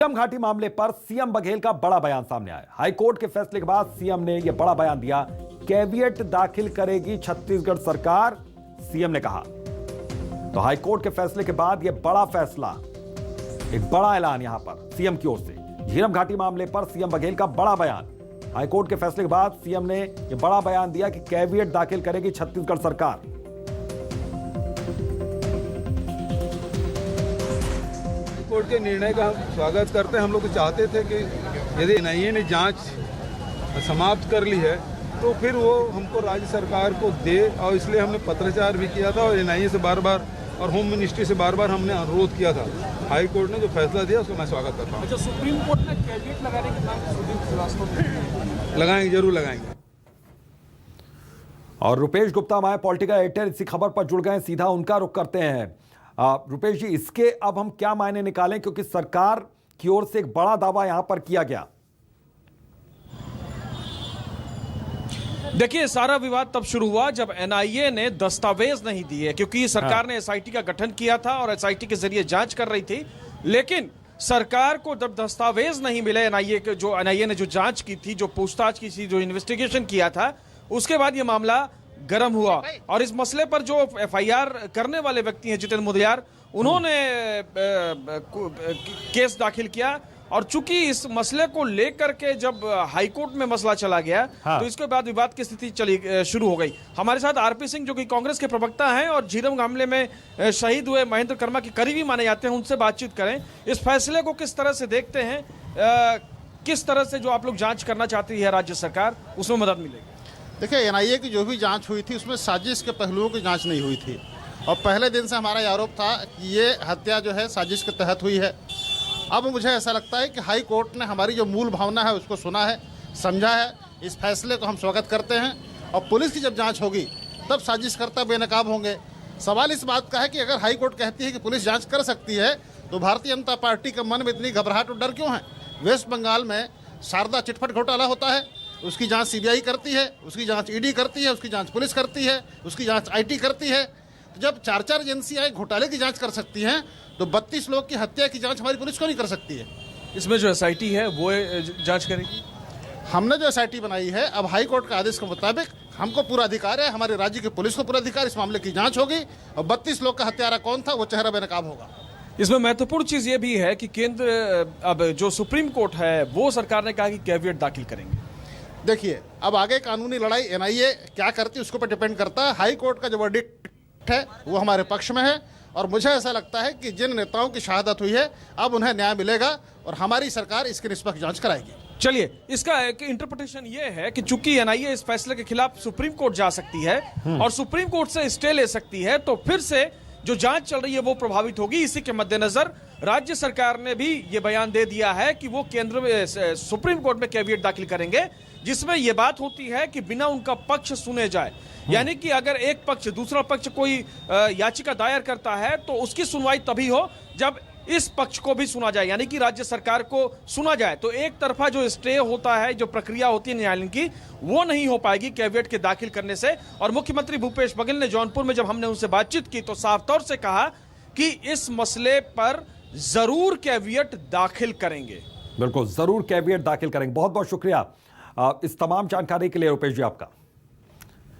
CM घाटी मामले पर सीएम बघेल का बड़ा बयान सामने आया। हाईकोर्ट के फैसले के बाद सीएम ने यह बड़ा बयान दिया। कैविएट दाखिल करेगी छत्तीसगढ़ सरकार, सीएम ने कहा। तो हाईकोर्ट के फैसले के बाद यह बड़ा फैसला, एक बड़ा ऐलान यहां पर सीएम की ओर से। झीरम घाटी मामले पर सीएम बघेल का बड़ा बयान। हाईकोर्ट के फैसले के बाद सीएम ने यह बड़ा बयान दिया कि कैविएट दाखिल करेगी छत्तीसगढ़ सरकार। कोर्ट के निर्णय का हम स्वागत करते हैं। हम लोग चाहते थे कि यदि एनआईए ने जांच समाप्त कर ली है तो फिर वो हमको राज्य सरकार को दे, और इसलिए हमने पत्राचार भी किया था और एनआईए से बार बार और होम मिनिस्ट्री से बार बार हमने अनुरोध किया था। हाई कोर्ट ने जो फैसला दिया उसको मैं स्वागत करता हूँ। अच्छा, सुप्रीम कोर्ट ने कैविएट लगाने की मांग लगाएंगे, जरूर लगाएंगे। और रुपेश गुप्ता हमारे पॉलिटिकल एडिटर इसी खबर पर जुड़ गए, सीधा उनका रुख करते हैं। रुपेश जी, इसके अब हम क्या मायने निकालें, क्योंकि सरकार की ओर से एक बड़ा दावा यहां पर किया गया। देखिए, सारा विवाद तब शुरू हुआ जब एनआईए ने दस्तावेज नहीं दिए, क्योंकि सरकार ने एसआईटी का गठन किया था और एसआईटी के जरिए जांच कर रही थी। लेकिन सरकार को जब दस्तावेज नहीं मिले, एनआईए ने जो जांच की थी, जो पूछताछ की थी, जो इन्वेस्टिगेशन किया था, उसके बाद यह मामला गर्म हुआ। और इस मसले पर जो एफआईआर करने वाले व्यक्ति हैं जितेंद्र मुदलियार, उन्होंने केस दाखिल किया। और चूंकि इस मसले को लेकर के जब हाईकोर्ट में मसला चला गया, तो इसके बाद विवाद की स्थिति शुरू हो गई। हमारे साथ आरपी सिंह, जो कि कांग्रेस के प्रवक्ता हैं और झीरम मामले में शहीद हुए महेंद्र कर्मा के करीबी माने जाते हैं, उनसे बातचीत करें। इस फैसले को किस तरह से देखते हैं, किस तरह से जो आप लोग जांच करना चाहती है राज्य सरकार, उसमें मदद मिलेगी? देखिए, एनआईए की जो भी जांच हुई थी उसमें साजिश के पहलुओं की जांच नहीं हुई थी, और पहले दिन से हमारा आरोप था कि ये हत्या जो है साजिश के तहत हुई है। अब मुझे ऐसा लगता है कि हाई कोर्ट ने हमारी जो मूल भावना है उसको सुना है, समझा है। इस फैसले को हम स्वागत करते हैं, और पुलिस की जब जांच होगी तब साजिशकर्ता बेनकाब होंगे। सवाल इस बात का है कि अगर हाई कोर्ट कहती है कि पुलिस जाँच कर सकती है, तो भारतीय जनता पार्टी के मन में इतनी घबराहट और डर क्यों है? वेस्ट बंगाल में शारदा चिटफंड घोटाला होता है, उसकी जांच सीबीआई करती है, उसकी जांच ईडी करती है, उसकी जांच पुलिस करती है, उसकी जांच आईटी करती है। तो जब चार चार एजेंसियां घोटाले की जांच कर सकती हैं, तो 32 लोग की हत्या की जांच हमारी पुलिस क्यों नहीं कर सकती है? इसमें जो एसआईटी है वो जांच करेगी। हमने जो एसआईटी बनाई है, अब हाई कोर्ट के आदेश के मुताबिक हमको पूरा अधिकार है, हमारे राज्य की पुलिस को पूरा अधिकार, इस मामले की जांच होगी और 32 लोग का हत्यारा कौन था वो चेहरा बेनकाब होगा। इसमें महत्वपूर्ण चीज ये भी है कि केंद्र, अब जो सुप्रीम कोर्ट है, वो सरकार ने कहा कि कैविएट दाखिल करेंगे। देखिए, अब आगे कानूनी लड़ाई एनआईए क्या करती है उसके ऊपर डिपेंड करता है। हाई कोर्ट का जो वर्डिक्ट है वो हमारे पक्ष में है, और मुझे ऐसा लगता है कि जिन नेताओं की शहादत हुई है अब उन्हें न्याय मिलेगा और हमारी सरकार इसकी निष्पक्ष जांच कराएगी। चलिए, इसका एक इंटरप्रिटेशन ये है कि चूंकि एनआईए इस फैसले के खिलाफ सुप्रीम कोर्ट जा सकती है और सुप्रीम कोर्ट से स्टे ले सकती है, तो फिर से जो जांच चल रही है वो प्रभावित होगी। इसी के मद्देनजर राज्य सरकार ने भी ये बयान दे दिया है कि वो केंद्र में सुप्रीम कोर्ट में कैविएट दाखिल करेंगे, जिसमें यह बात होती है कि बिना उनका पक्ष सुने जाए। यानी कि अगर एक पक्ष, दूसरा पक्ष कोई याचिका दायर करता है तो उसकी सुनवाई तभी हो जब इस पक्ष को भी सुना जाए, यानी कि राज्य सरकार को सुना जाए। तो एक तरफा जो स्टे होता है, जो प्रक्रिया होती है न्यायालय की, वो नहीं हो पाएगी कैविएट के दाखिल करने से। और मुख्यमंत्री भूपेश बघेल ने जौनपुर में जब हमने उनसे बातचीत की तो साफ तौर से कहा कि इस मसले पर जरूर कैविएट दाखिल करेंगे। बिल्कुल, जरूर कैविएट दाखिल करेंगे। बहुत बहुत शुक्रिया इस तमाम जानकारी के लिए रुपेश जी आपका।